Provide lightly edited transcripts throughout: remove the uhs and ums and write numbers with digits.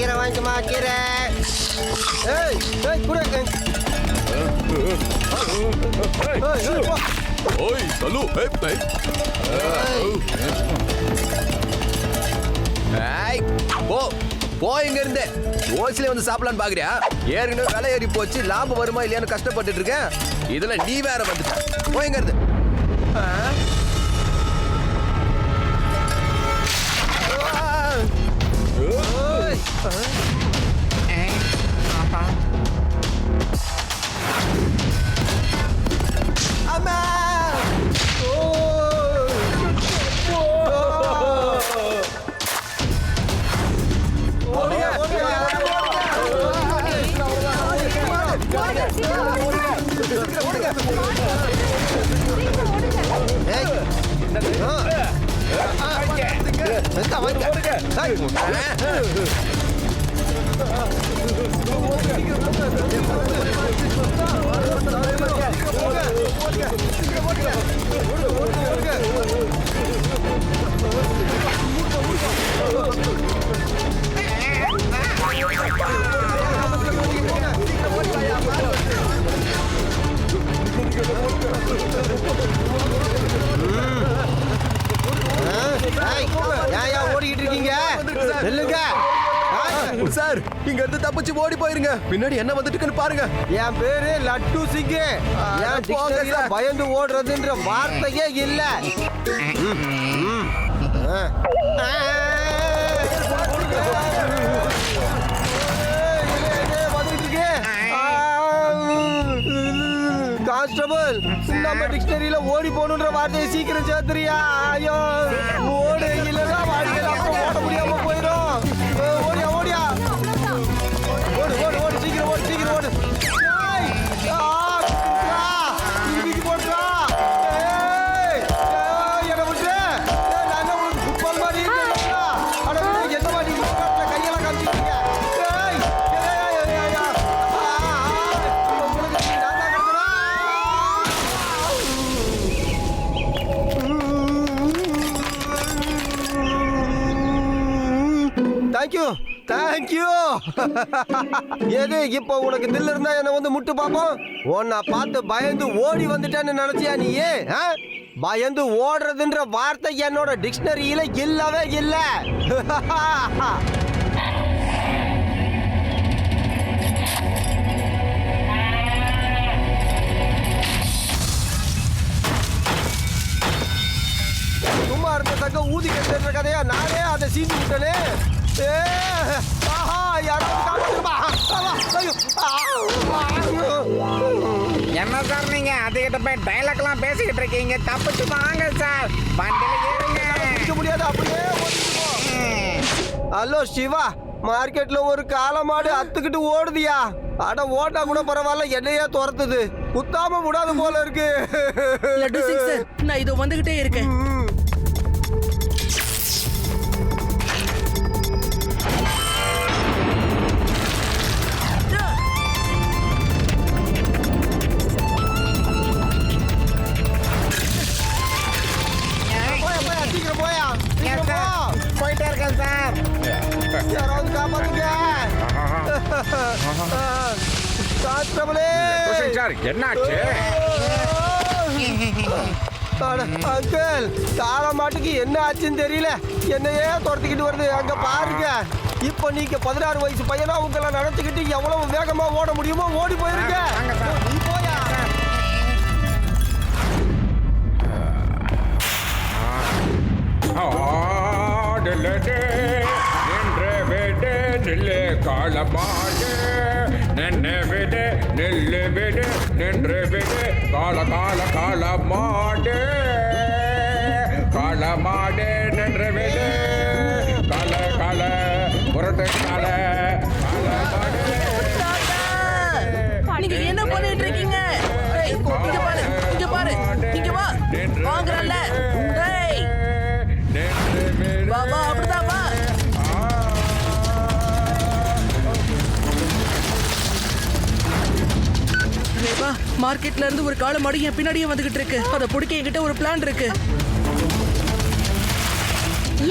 கீரை வாங்கிக்கமா கீரை. ஏய் ஏய் குடு. ஓய் சலு ஏய் போ போ இங்க இருந்து. ஓசில வந்து சாப்பிடலான்னு பாக்குறியா? ஏற்கனவே விலை ஏறி போச்சு, லாபம் வருமா இல்லையான்னு கஷ்டப்பட்டுட்டு இருக்கேன். இதுல நீ வேற வந்துட்ட. போ இங்க இருந்து. ஓடிக்கிட்டு இருக்கீங்க சார், இங்க இருந்து தப்பிச்சு ஓடி போயிருங்க. பின்னாடி என்ன வந்துட்டுன்னு பாருங்க. என் பேரு லட்டு சிங். என் டிக்ஷனரியில பயந்து ஓடுறதுன்ற வார்த்தையே இல்ல. கான்ஸ்டபிள், நம்ம டிக்ஷனரியில ஓடி போகணுன்ற வார்த்தையை சீக்கிரம் சேர்த்துறியா? ஐயோ ஓடு, இல்லைன்னா வாழ்க்கையில் அப்புறம் ஓட முடியாம போயிடும். ஓடியா ஓடியா ஓடு ஓடு ஓடு, சீக்கிரம் ஓடு சீக்கிரம் ஓடு. போட்டா என்ன விட்டு நான் உங்களுக்கு ஃபுட்பால் மாதிரி எந்த மாதிரி கையெல்லாம் காமிச்சிருக்கீங்க. Thank you thank you. எது இப்போ உனக்கு தில் இருந்தா என்ன வந்து முட்டு பாப்போம். உன்னை பார்த்து பயந்து ஓடி வந்துட்டேன்னு நினைச்சியா நீ? பயந்து ஓடுறதுன்ற வார்த்தை என்னோட டிக்ஷனரியில இல்லவே இல்ல. சும்மா இருந்த தக்க ஊதி கட்டுற கதையா நானே அதை சீசி விட்டனே. என்ன சார் நீங்க அதுகிட்ட போய் டைலாக் எல்லாம் பேசிக்கிட்டு இருக்கீங்க? தப்பிச்சு வாங்க சார், வண்டியில ஏறுங்க. முடியாது, அப்படியே. ஹலோ சிவா, மார்க்கெட்ல ஒரு காளமாடு அத்துக்கிட்டு ஓடுதியா? அட ஓட்டா கூட பரவாயில்ல, என்னையே துரத்துது. குத்தாம விடாது போல இருக்கு. லட்டு சிங் சார், நான் இதோ வந்துகிட்டே இருக்கேன். போயிட்டே இருக்கேன் சார். யாராவது காப்பாத்துங்க. கான்ஸ்டபிளே சார், என்னாச்சு? அங்கிள், காளை மாட்டுக்கு என்ன ஆச்சுன்னு தெரியல, என்னையே துரத்திக்கிட்டு வருது. அங்க பாருங்க. இப்ப நீங்க 16 வயசு பையனா உங்களை நடத்திக்கிட்டு எவ்வளவு வேகமா ஓட முடியுமோ ஓடி போயிருங்க. நீ போயா. நின்று விடு நில்லு காலமாடு, நின்று விடு நில்லு விடு நின்று விடு கால கால காலமாடு, காலமாடு நின்று விடு கால கால புரட்டு கால காலமாடு. நீங்க என்ன பண்ணிட்டு இருக்கீங்க? இங்க பாரு, இங்க பாரு, இங்க வா. வாங்குறல்ல. வா வா, அப்படிதான் வா. மார்க்கெட்ல இருந்து ஒரு காளை மாடு என் பின்னாடியே வந்துகிட்டு இருக்கு. அதை பிடிக்க என்கிட்ட ஒரு பிளான் இருக்கு.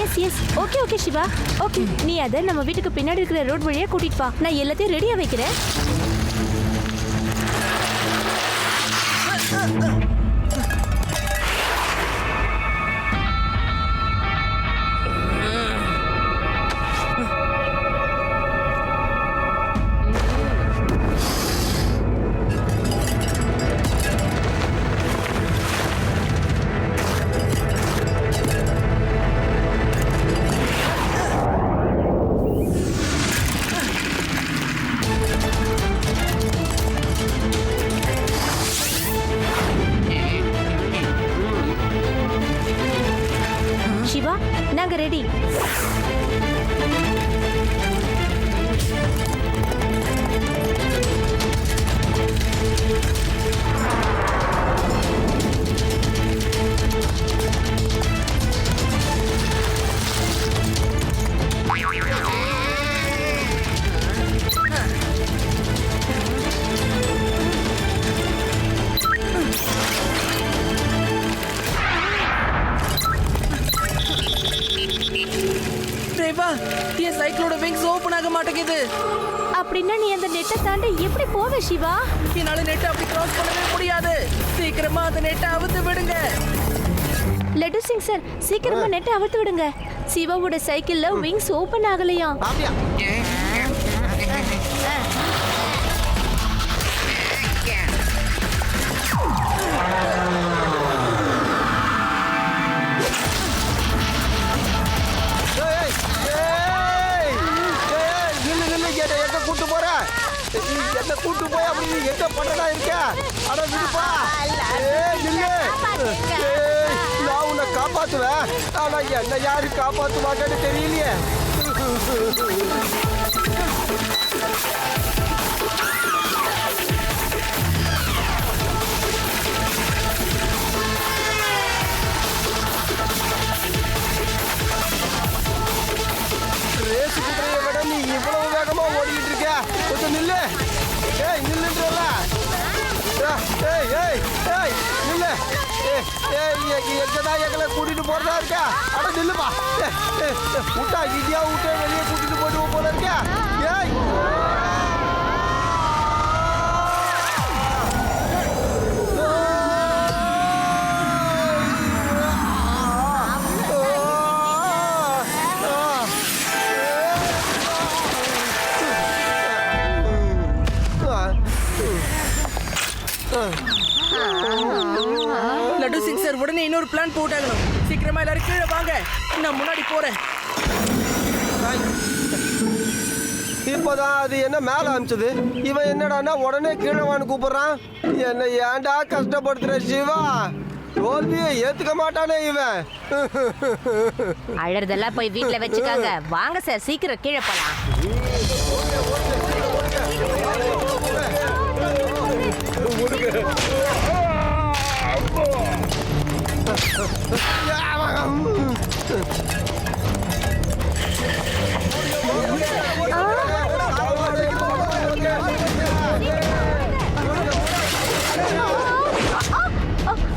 Yes yes okay okay Shiva okay நீ அதை நம்ம வீட்டுக்கு பின்னாடி இருக்கிற ரோட் வழியா கூட்டிட்டு வா நான் எல்லாத்தையும் ரெடியா வைக்கிறேன் சிவா நாங்க ரெடி ரேவா என் சைக்கிளோட விங்ஸ் ஓபன் ஆக மாட்டேங்குது. அப்படின்னா நீ அந்த நெட்டை தாண்டி எப்படி போவ சிவா என்னால நெட்டை அப்படி கிராஸ் பண்ணவே முடியாது. சீக்கிரமா அந்த நெட்டை அவுத்து விடுங்க. லட்டு சிங் சார் சீக்கிரமா நெட்டை அவுத்து விடுங்க சிவாவோட சைக்கிள்ல விங்ஸ் ஓபன் ஆகலையா அப்படியா என்ன கூட்டு போய் அப்படி என்ன பண்ணதா இருக்க அட விடுப்பா நான் உன்னை காப்பாத்துவேன் ஆனா என்ன யாரு காப்பாத்துவாங்கன்னு தெரியலையே ரேஸ் குதிரையை விட நீ இவ்வளவு வேகமா ஓடிக்கிட்டு இருக்க கொஞ்சம் நில்லு ஏய் நில்லுன்றல ஏய் ஏய் ஏய் நில்லு எங்கதான் எங்களை கூட்டிட்டு போறதா இருக்கா அட நில்லுப்பா விட்டா இந்தியா விட்டு வெளியே கூட்டிட்டு போயிட்டு போல இருக்கா ஏய் லட்டு சிங் சார் உடனே இன்னொரு பிளான் போட்டாகணும். சீக்கிரமா எல்லாரும் கீழே வாங்க, நான் முன்னாடி போறேன். இப்போதான் அது என்ன மேல அமிச்சது இவன் என்னடான்னா உடனே கீழே வான்னு கூப்பிடுறான் என்ன ஏன்டா கஷ்டப்படுத்துற சிவா தோல்வியை ஏத்துக்க மாட்டானே இவன் அழறதெல்லாம் போய் வீட்ல வச்சுக்காங்க. வாங்க சார் சீக்கிரம் கீழே போலாம்.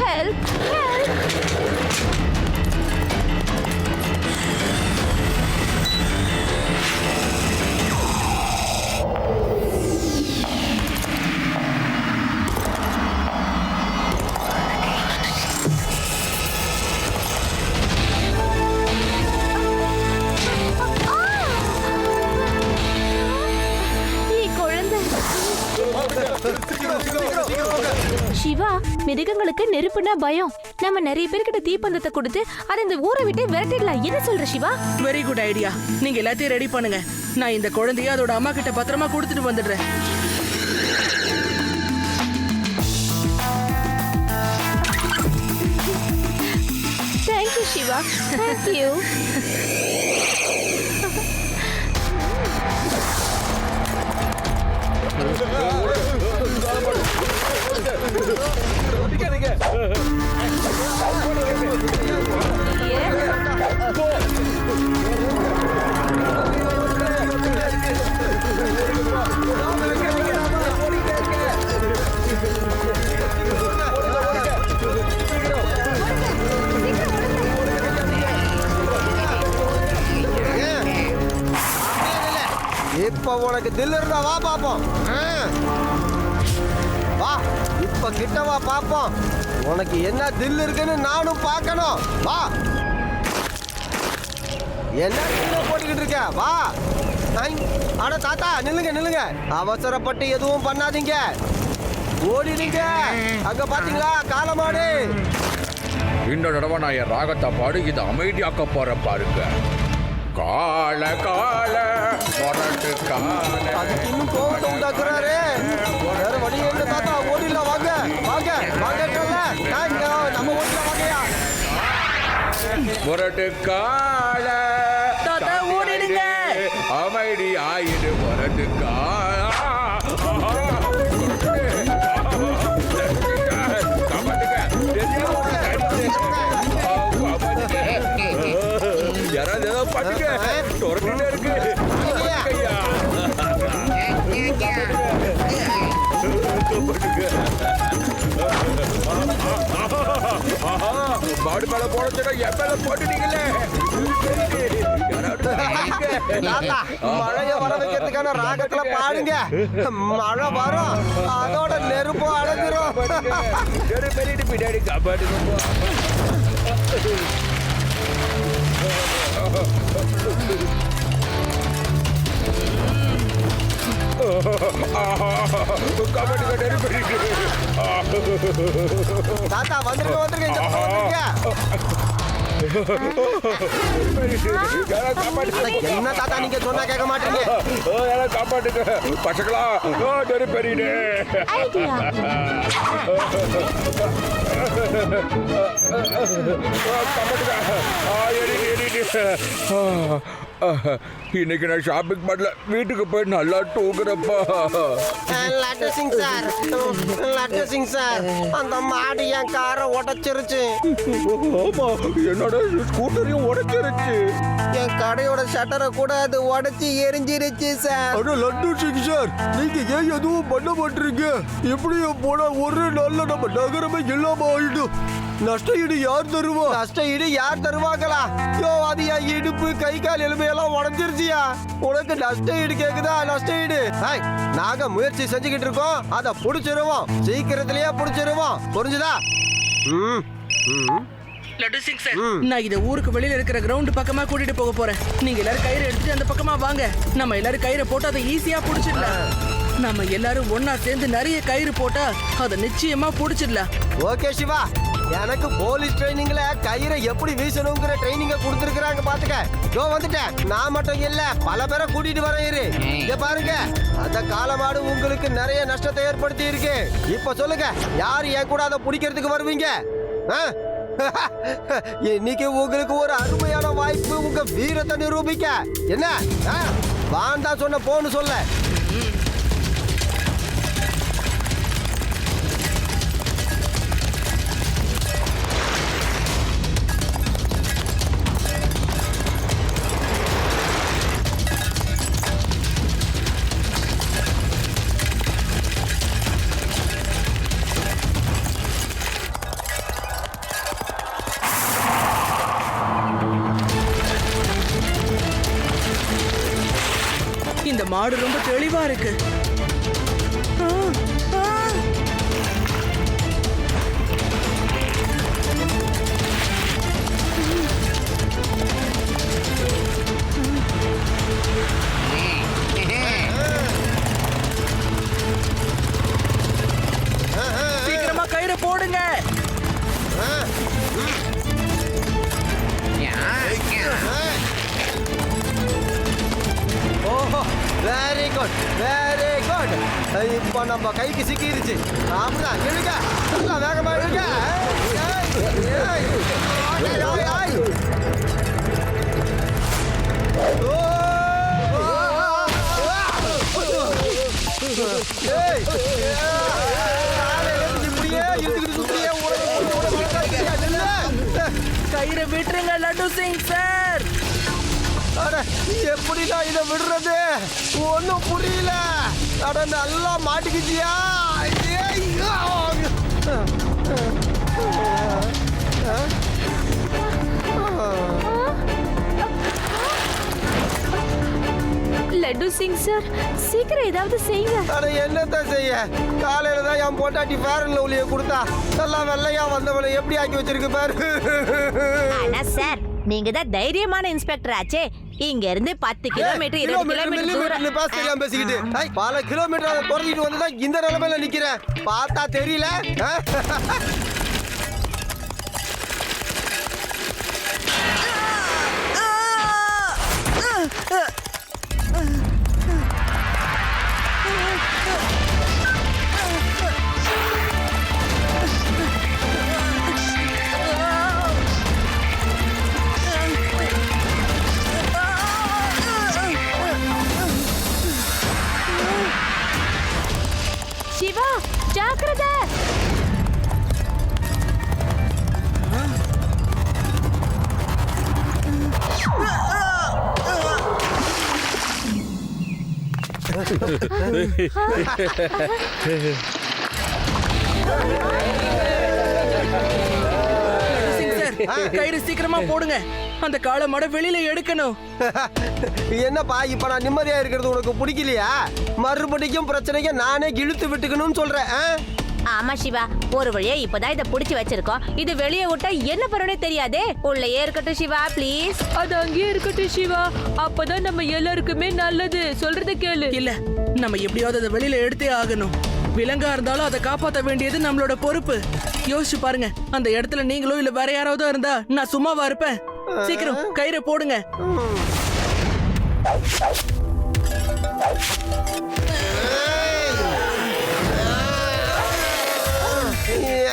ஹெல்ப் சிவா மிருகங்களுக்கு நெருப்புனா பயம் நம்ம நிறைய பேர்கிட்ட தீப்பந்தத்தை கொடுத்து அதை இந்த ஊரை விட்டு விரட்டிடலாம் என்ன சொல்ற சிவா வெரி குட் ஐடியா. நீங்க எல்லாத்தையும் ரெடி பண்ணுங்க. நான் இந்த குழந்தைய அதோட அம்மா கிட்ட பத்திரமா கொடுத்துட்டு வந்துடுறேன். தேங்க்யூ சிவா தேங்க்யூ இப்ப உனக்கு தில் இருந்தா வா பாப்போம். வா இப்ப கிட்ட வா பாப்போம். உனக்கு என்ன தில் இருக்குன்னு நானும் பார்க்கணும். வா. என்ன கீழே போட்டுக்கிட்டு இருக்க? வா. அட தாத்தா நில்லுங்க நில்லுங்க. அவசரப்பட்டு எதுவும் பண்ணாதீங்க. ஓடிடுங்க. அங்க பாத்தீங்களா காலமாடு. இந்த தடவை நான் என் ராகத்தை பாடு இதை அமைதியாக்க போறேன் பாருங்க. கால கால மொரட்டு கால. அதுக்கு இன்னும் கோவத்தை உண்டாக்குறாரு. வேற வழி இல்லை தாத்தா. ஓடிடலாம் வாங்க வாங்க வாங்க. நம்ம ஓடில வாங்கயா. மொரட்டு கால தாத்தா, ஓடிடுங்க. அமைதி ஆயிடு மொரட்டு கால. யாராவது ஏதோ பண்ணுங்க. துறக்கிட்டே இருக்கு. மாடு மேல போனதுன்னா என் மேல போட்டுட்டீங்களே. தாத்தா மழைய வர வைக்கிறதுக்கான ராகத்துல பாடுங்க. மழை வரும், அதோட நெருப்பு அடைஞ்சிரும். பெரிய பின்னாடி காப்பாடுங்க. தாத்தா வந்துருங்க வந்துருங்க. இந்த பக்கம் வந்துருங்க. என்ன தாத்தா நீங்க சொன்னா கேட்க மாட்டீங்க. காப்பாட்டுங்க பசங்களா. பெரிய ஐடியா. இன்னைக்கு நான் ஷாப்பிங் பண்ணல. வீட்டுக்கு போய் நல்லா தூங்குறப்பா. லட்டு சிங் சார், லட்டு சிங் சார், அந்த மாடு என் காரை உடைச்சிருச்சு. ஆமா, என்னோட ஸ்கூட்டரையும் உடைச்சிருச்சு. என் கடையோட ஷட்டரை கூட அது உடைச்சி எரிஞ்சிருச்சு சார். அட லட்டு சிங் சார், நீங்க ஏன் எதுவும் பண்ண மாட்டீங்க? எப்படியும் போனா ஒரு நாள்ல நம்ம நகரமே இல்லாம ஆயிடும். நஷ்ட ஈடு யார் தருவா? நஷ்ட ஈடு யார் தருவாங்களா? யோ அது என் இடுப்பு கை கால் எலும்பையெல்லாம் உடஞ்சிருச்சியா. உனக்கு நஷ்ட ஈடு கேக்குதா? நஷ்ட ஈடு நாங்க முயற்சி செஞ்சுக்கிட்டு இருக்கோம். அதை புடிச்சிருவோம், சீக்கிரத்திலேயே புடிச்சிருவோம். புரிஞ்சுதா? லட்டு சிங் சார், நான் இத ஊருக்கு வெளியில இருக்கிற கிரவுண்ட் பக்கமா கூட்டிட்டு போக போறேன். நீங்க எல்லாரும் கயிறு எடுத்துட்டு அந்த பக்கமா வாங்க. நம்ம எல்லாரும் கயிறை போட்டு அதை ஈஸியா புடிச்சிடலாம். நம்ம எல்லாரும் ஒன்னா சேர்ந்து நிறைய கயிறு போட்டா அதை நிச்சயமா புடிச்சிடலாம். ஓகே சிவா, எனக்கு போலீஸ் ட்ரைனிங்ல கயிறை எப்படி வீசணுங்கிற ட்ரைனிங்க கொடுத்துருக்காங்க பாத்துக்க. ஜோ வந்துட்டேன். நான் மட்டும் இல்ல, பல பேரை கூட்டிட்டு வரேன். இரு இங்க பாருங்க, அந்த காலமாடு உங்களுக்கு நிறைய நஷ்டத்தை ஏற்படுத்தி இருக்கு. இப்ப சொல்லுங்க, யாரு என் கூட அதை பிடிக்கிறதுக்கு வருவீங்க? இன்னைக்கு உங்களுக்கு ஒரு அருமையான வாய்ப்பு உங்க வீரத்தை நிரூபிக்க. என்ன வாண்டா சொன்ன போன்னு சொல்ல. இந்த மாடு ரொம்ப தெளிவா இருக்கு. சீக்கிரமா கயிறு போடுங்க. ஓஹோ, வெரி குட் வெரி குட். இப்போ நம்ம கைக்கு சிக்கிருச்சு. அப்படிதான் இழுங்க, நல்லா வேகமா இழுங்க. கயிறை விட்டுருங்க லட்டு சிங் சார். எப்படிடா இதை விடுறது? ஒன்னும் புரியல. அட நல்லா மாட்டிக்கிச்சியா? லட்டு சிங் சார் சீக்கிரம் ஏதாவது செய்யுங்க. அட என்னத்தான் செய்ய, காலையில தான் என் பொண்டாட்டி ஃபேர் அண்ட் லவ்லியை கொடுத்தா நல்லா வெள்ளையா வந்தவளை எப்படி ஆக்கி வச்சிருக்கு பாரு. ஆனா சார் நீங்க தான் தைரியமான இன்ஸ்பெக்டர் ஆச்சே. இங்க இருந்து 10 கிலோமீட்டர் 20 கிலோமீட்டர் தூரம் பேசிக்கிட்டு பல கிலோமீட்டர் குறைஞ்சிட்டு வந்துதான் இந்த நிலைமையில நிக்கிறேன். பார்த்தா தெரியல. சிவா ஜாக்கிரதை. கயிறு சீக்கிரமா போடுங்க. அந்த காளை மாட வெளியில எடுக்கணும். என்னப்பா இப்ப நான் நிம்மதியா இருக்கிறது உனக்கு பிடிக்கலையா? மறுபடியும் பிரச்சனைக்கு நானே இழுத்து விட்டுக்கணும்னு சொல்றேன். ஆமா சிவா, ஒரு வழியா இப்பதான் இத புடிச்சு வச்சிருக்கோம். இது வெளியே விட்டா என்ன பண்ணனே தெரியாதே. உள்ளே இருக்கட்டும் சிவா ப்ளீஸ். அது அங்கேயே இருக்கட்டும் சிவா, அப்பதான் நம்ம எல்லாருக்குமே நல்லது. சொல்றத கேளு. இல்ல, நம்ம எப்படியாவது அதை வெளியில எடுத்தே ஆகணும். விலங்கா இருந்தாலும் அதை காப்பாற்ற வேண்டியது நம்மளோட பொறுப்பு. யோசிச்சு பாருங்க, அந்த இடத்துல நீங்களும் இல்ல வேற யாராவது இருந்தா நான் சும்மாவா இருப்பேன்? சீக்கிரம் கயிறை போடுங்க.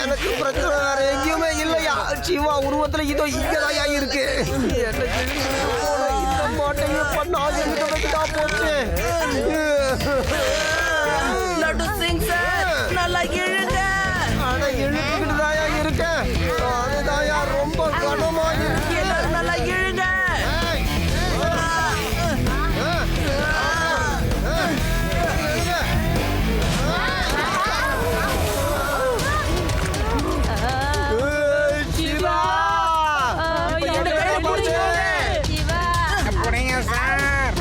எனக்கு பிரச்சனை வேற எங்கேயுமே இல்லையா? சிவா உருவத்துல இதோ இங்கதான் இருக்கு. இந்த மாட்டையே பண்ணா எங்கிட்ட போச்சு. லட்டு சிங் சார் நல்லா இழுங்க. ஆனா இழுத்துக்கிட்டு தாயா இருக்கேன். அதுதாயா ரொம்ப கனமா இருக்கு. எல்லாரும் நல்லா இழுங்க. அப்படிங்க சார்.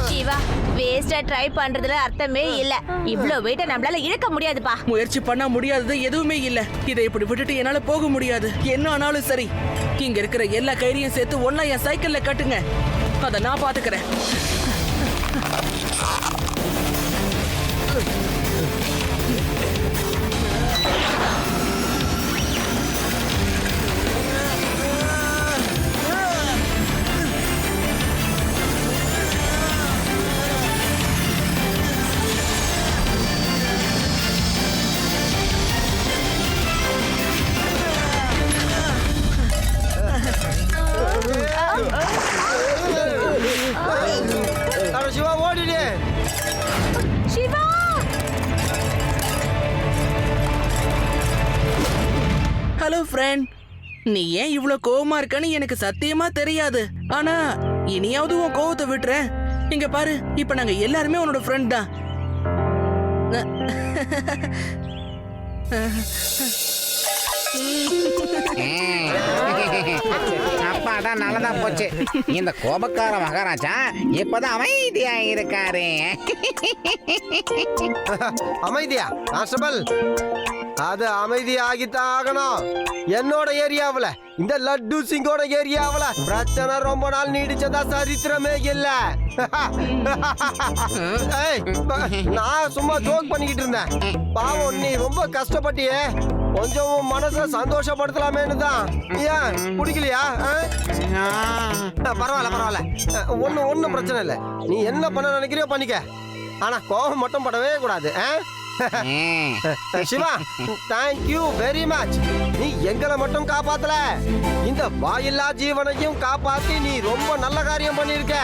சிவா வேஸ்டா ட்ரை பண்றதுல அர்த்தமே இல்ல. இவ்ளோ வெயிட்ட நம்மளால இழுக்க முடியாதுப்பா. முயற்சி பண்ண முடியாதது எதுவுமே இல்ல. இதை இப்படி விட்டுட்டு என்னால போக முடியாது. என்ன ஆனாலும் சரி, இங்க இருக்கிற எல்லா கயிறையும் சேர்த்து ஒன்னா என் சைக்கிள்ல கட்டுங்க. அத நான் பாத்துக்கிறேன். சிவா ஓடிடு. சிவா ஹலோ ஃப்ரெண்ட், நீ ஏன் இவ்ளோ கோவமா இருக்கன்னு எனக்கு சத்தியமா தெரியாது. ஆனா இனியாவது உன் கோவத்தை விட்டுற. இங்க பாரு, இப்ப நாங்க எல்லாருமே உன்னோட ஃப்ரெண்ட் தான். அப்பாதான் நல்லதா போச்சு. இந்த கோபக்கார மகாராஜா இப்பதான் அமைதியா இருக்காரு. அமைதியா கான்ஸ்டபிள்? அது அமைதியாகித்தான் ஆகணும். என்னோட ஏரியாவுல, இந்த லட்டு சிங்கோட ஏரியாவுல பிரச்சனை ரொம்ப நாள் நீடிச்சதா சரித்திரமே இல்ல. ஏய், நான் சும்மா ஜோக் பண்ணிக்கிட்டு இருந்தேன். பாவம், நீ ரொம்ப கஷ்டப்பட்டியே. கொஞ்சம் மனசை சந்தோஷப்படுத்தலாமேன்னு தான். ஏன் பிடிக்கலையா? பரவாயில்ல பரவாயில்ல, ஒன்னும் பிரச்சனை இல்லை. நீ என்ன பண்ண நினைக்கிறியோ பண்ணிக்க. ஆனா கோபம் மட்டும் படவே கூடாது. Shiva, thank you very much. நீ எங்களை மட்டும் காப்பாத்தல, இந்த வாயில்லா ஜீவனையும் காப்பாத்தி நீ ரொம்ப நல்ல காரியம் பண்ணிருக்க.